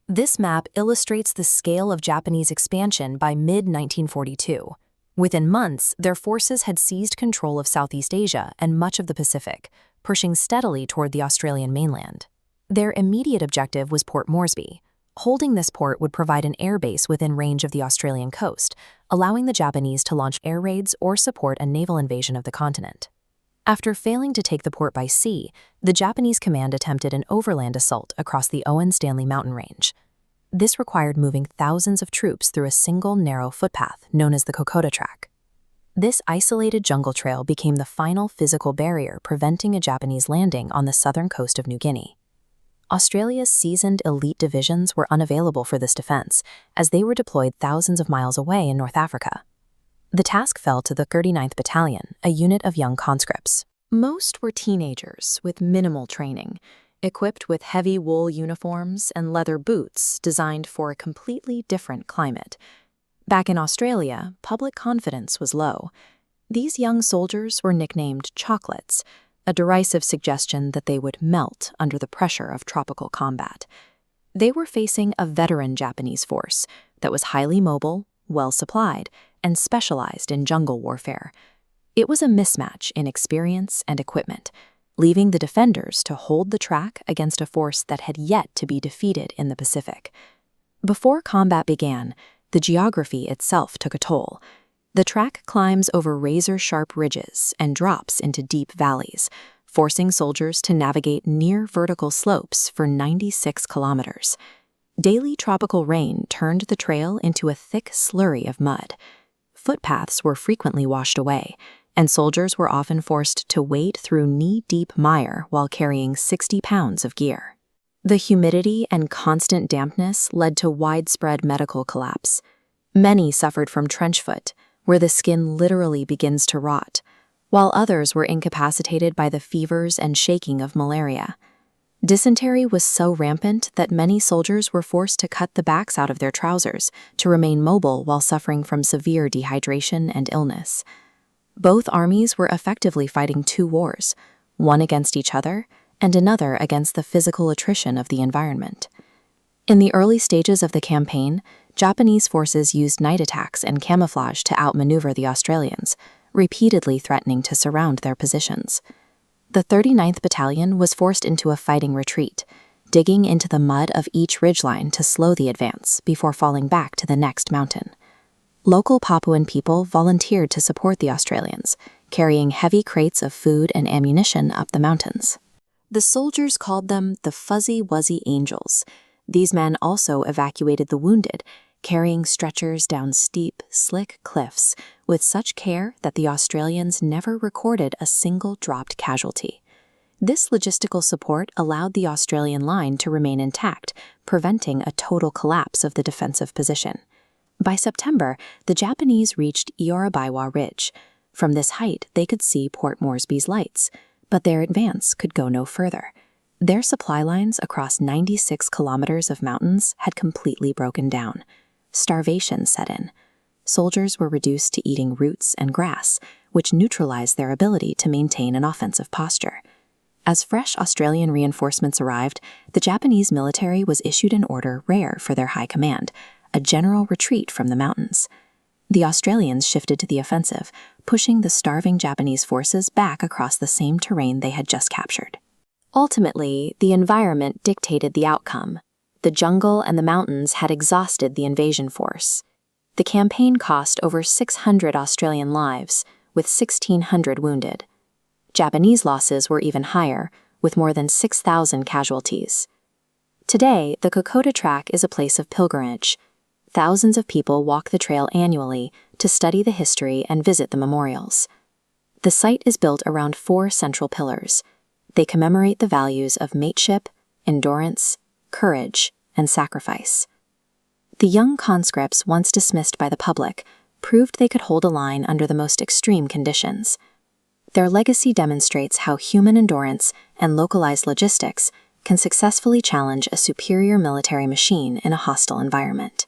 This map illustrates the scale of Japanese expansion by mid-1942. Within months, their forces had seized control of Southeast Asia and much of the Pacific, pushing steadily toward the Australian mainland. Their immediate objective was Port Moresby. Holding this port would provide an airbase within range of the Australian coast, allowing the Japanese to launch air raids or support a naval invasion of the continent. After failing to take the port by sea, the Japanese command attempted an overland assault across the Owen-Stanley mountain range. This required moving thousands of troops through a single narrow footpath known as the Kokoda track. This isolated jungle trail became the final physical barrier preventing a Japanese landing on the southern coast of New Guinea. Australia's seasoned elite divisions were unavailable for this defense, as they were deployed thousands of miles away in North Africa. The task fell to the 39th Battalion, a unit of young conscripts. Most were teenagers with minimal training, equipped with heavy wool uniforms and leather boots designed for a completely different climate. Back in Australia, public confidence was low. These young soldiers were nicknamed chocolates, a derisive suggestion that they would melt under the pressure of tropical combat. They were facing a veteran Japanese force that was highly mobile, well-supplied, and specialized in jungle warfare. It was a mismatch in experience and equipment, leaving the defenders to hold the track against a force that had yet to be defeated in the Pacific. Before combat began, the geography itself took a toll. The track climbs over razor-sharp ridges and drops into deep valleys, forcing soldiers to navigate near vertical slopes for 96 kilometers. Daily tropical rain turned the trail into a thick slurry of mud. Footpaths were frequently washed away, and soldiers were often forced to wade through knee-deep mire while carrying 60 pounds of gear. The humidity and constant dampness led to widespread medical collapse. Many suffered from trench foot, where the skin literally begins to rot, while others were incapacitated by the fevers and shaking of malaria. Dysentery was so rampant that many soldiers were forced to cut the backs out of their trousers to remain mobile while suffering from severe dehydration and illness. Both armies were effectively fighting two wars, one against each other and another against the physical attrition of the environment. In the early stages of the campaign, Japanese forces used night attacks and camouflage to outmaneuver the Australians, repeatedly threatening to surround their positions. The 39th Battalion was forced into a fighting retreat, digging into the mud of each ridgeline to slow the advance before falling back to the next mountain. Local Papuan people volunteered to support the Australians, carrying heavy crates of food and ammunition up the mountains. The soldiers called them the Fuzzy Wuzzy Angels. These men also evacuated the wounded, carrying stretchers down steep, slick cliffs with such care that the Australians never recorded a single dropped casualty. This logistical support allowed the Australian line to remain intact, preventing a total collapse of the defensive position. By September, the Japanese reached Iorabiwa Ridge. From this height, they could see Port Moresby's lights, but their advance could go no further. Their supply lines across 96 kilometers of mountains had completely broken down. Starvation set in. Soldiers were reduced to eating roots and grass, which neutralized their ability to maintain an offensive posture. As fresh Australian reinforcements arrived, the Japanese military was issued an order rare for their high command, a general retreat from the mountains. The Australians shifted to the offensive, pushing the starving Japanese forces back across the same terrain they had just captured. Ultimately, the environment dictated the outcome. The jungle and the mountains had exhausted the invasion force. The campaign cost over 600 Australian lives, with 1,600 wounded. Japanese losses were even higher, with more than 6,000 casualties. Today, the Kokoda track is a place of pilgrimage. Thousands of people walk the trail annually to study the history and visit the memorials. The site is built around 4 central pillars. They commemorate the values of mateship, endurance, courage, and sacrifice. The young conscripts, once dismissed by the public, proved they could hold a line under the most extreme conditions. Their legacy demonstrates how human endurance and localized logistics can successfully challenge a superior military machine in a hostile environment.